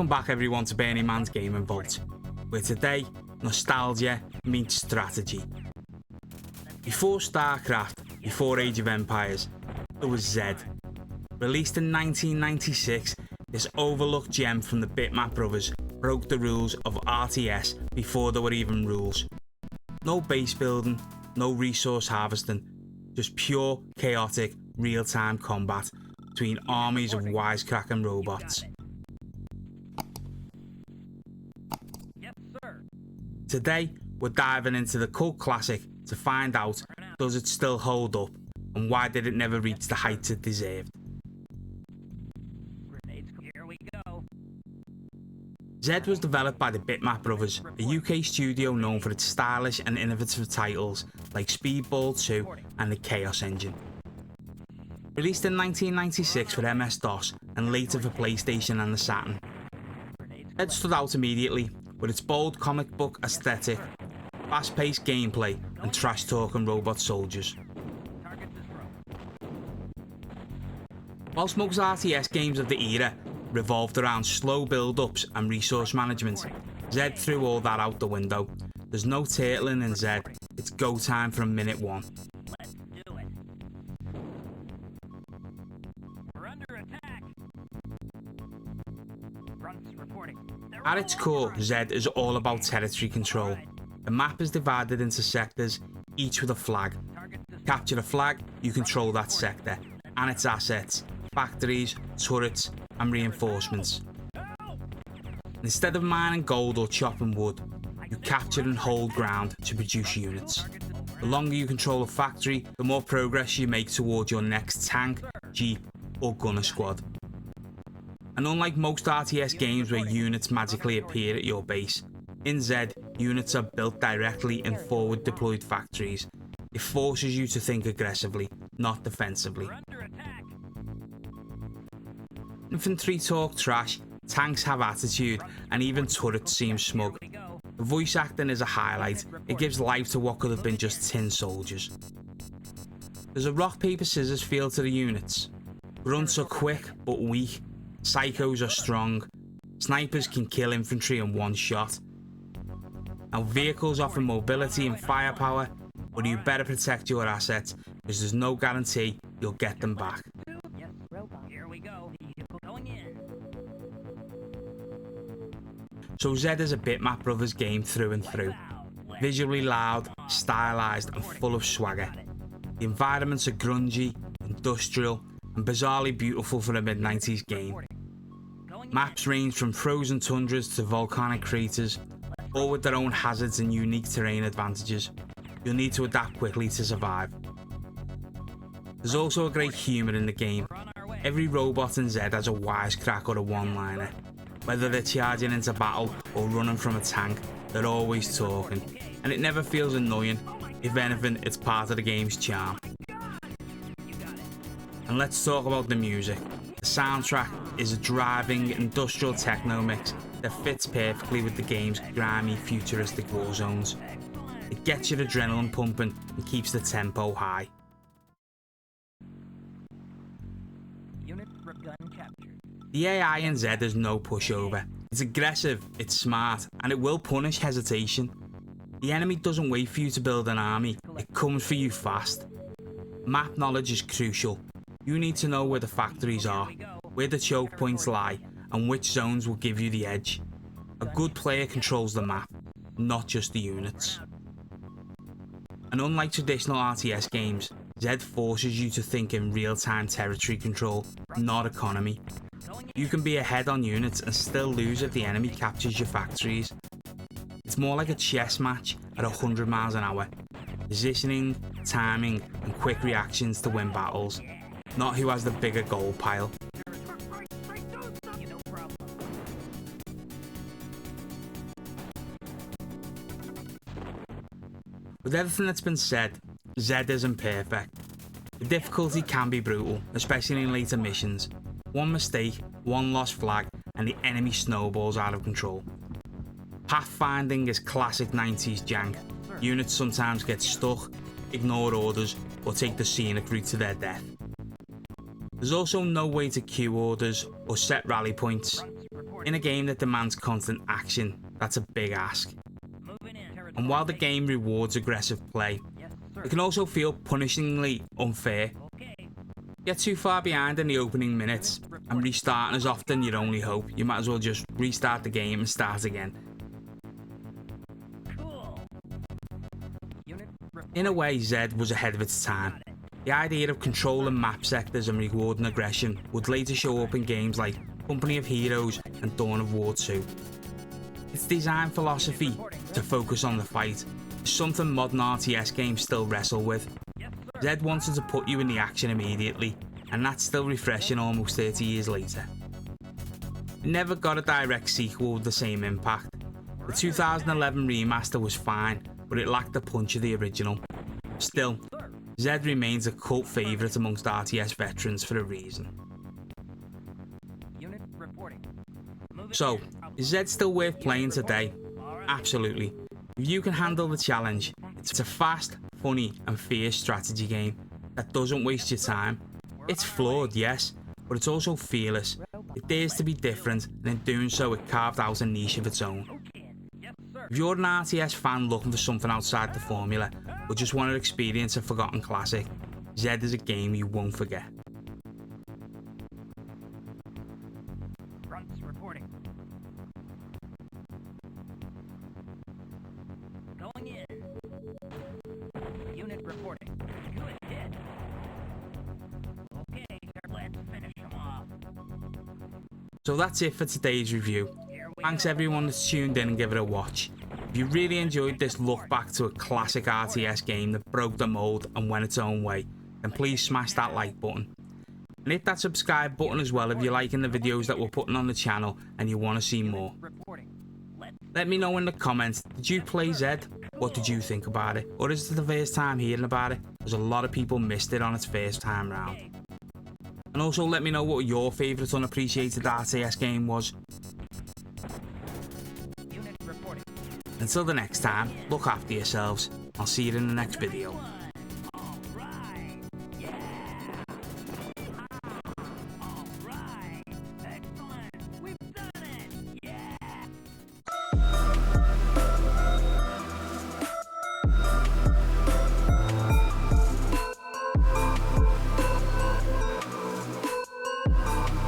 Welcome back everyone to Bernie Man's Gaming Vault, where today nostalgia meets strategy. Before StarCraft, before Age of Empires, there was Zed. Released in 1996, this overlooked gem from the Bitmap Brothers broke the rules of RTS before there were even rules. No base building, no resource harvesting, just pure, chaotic, real-time combat between armies of wisecracking robots. Today, we're diving into the cult classic to find out, does it still hold up, and why did it never reach the heights it deserved? Zed was developed by the Bitmap Brothers, a UK studio known for its stylish and innovative titles like Speedball 2 and the Chaos Engine. Released in 1996 for MS-DOS and later for PlayStation and the Saturn, Zed stood out immediately with its bold comic book aesthetic, fast-paced gameplay and trash-talking robot soldiers. Whilst most RTS games of the era revolved around slow build-ups and resource management, Zed threw all that out the window. There's no turtling in Zed, it's go time from minute one. Let's do it. We're under attack. Fronts reporting. At its core, Zed is all about territory control. The map is divided into sectors, each with a flag. Capture a flag, you control that sector, and its assets, factories, turrets, and reinforcements. Instead of mining gold or chopping wood, you capture and hold ground to produce units. The longer you control a factory, the more progress you make towards your next tank, jeep, or gunner squad. And unlike most RTS games where units magically appear at your base, in Zed, units are built directly in forward deployed factories. It forces you to think aggressively, not defensively. Infantry talk trash, tanks have attitude, and even turrets seem smug. The voice acting is a highlight, it gives life to what could have been just tin soldiers. There's a rock paper scissors feel to the units. Grunts are quick but weak, psychos are strong, snipers can kill infantry in one shot. Now vehicles offer mobility and firepower, but you better protect your assets because there's no guarantee you'll get them back. Here we go. Going in. So Zed is a Bitmap Brothers game through and through. Visually loud, stylized and full of swagger. The environments are grungy, industrial and bizarrely beautiful for a mid-90s game. Maps range from frozen tundras to volcanic craters, all with their own hazards and unique terrain advantages. You'll need to adapt quickly to survive. There's also a great humour in the game. Every robot in Zed has a wisecrack or a one-liner. Whether they're charging into battle or running from a tank, they're always talking, and it never feels annoying. If anything, it's part of the game's charm. And let's talk about the music. The soundtrack is a driving industrial techno mix that fits perfectly with the game's grimy, futuristic war zones. It gets your adrenaline pumping and keeps the tempo high. The AI in Zed is no pushover. It's aggressive, it's smart, and it will punish hesitation. The enemy doesn't wait for you to build an army, it comes for you fast. Map knowledge is crucial. You need to know where the factories are, where the choke points lie, and which zones will give you the edge. A good player controls the map, not just the units. And unlike traditional RTS games, Zed forces you to think in real-time territory control, not economy. You can be ahead on units and still lose if the enemy captures your factories. It's more like a chess match at 100 miles an hour. Positioning, timing, and quick reactions to win battles, not who has the bigger gold pile. With everything that's been said, Zed isn't perfect. The difficulty can be brutal, especially in later missions. One mistake, one lost flag, and the enemy snowballs out of control. Pathfinding is classic 90s jank. Units sometimes get stuck, ignore orders, or take the scenic route to their death. There's also no way to queue orders or set rally points. In a game that demands constant action, that's a big ask. Moving in. And while the game rewards aggressive play, Yes, sir. it can also feel punishingly unfair. Okay. Get too far behind in the opening minutes, and restarting is often your only hope. You might as well just restart the game and start again. Cool. Unit In a way, Zed was ahead of its time. The idea of controlling map sectors and rewarding aggression would later show up in games like Company of Heroes and Dawn of War 2. Its design philosophy to focus on the fight is something modern RTS games still wrestle with. Yes, sir. Zed wanted to put you in the action immediately, and that's still refreshing almost 30 years later. It never got a direct sequel with the same impact. The 2011 remaster was fine, but it lacked the punch of the original. Still, Zed remains a cult favourite amongst RTS veterans for a reason. Unit reporting. Moving So, in. is Zed still worth playing today? All right. Absolutely. If you can handle the challenge, it's a fast, funny and fierce strategy game that doesn't waste your time. It's flawed, yes, but it's also fearless. It dares to be different, and in doing so it carved out a niche of its own. Okay. Yes, sir. If you're an RTS fan looking for something outside the formula, or just want to experience a forgotten classic, Zed is a game you won't forget. Fronts reporting. Going in. Unit reporting. Good hit. Okay, let's finish them off. So that's it for today's review. Here we Thanks go. everyone that's tuned in and give it a watch. If you really enjoyed this look back to a classic RTS game that broke the mold and went its own way, then please smash that like button. And hit that subscribe button as well if you're liking the videos that we're putting on the channel and you want to see more. Reporting. Let's Let me know in the comments, did you play Zed? What did you think about it? Or is it the first time hearing about it? Because a lot of people missed it on its first time round. And also let me know what your favourite unappreciated RTS game was. unit reporting. Until the next time, look after yourselves. I'll see you in the next video.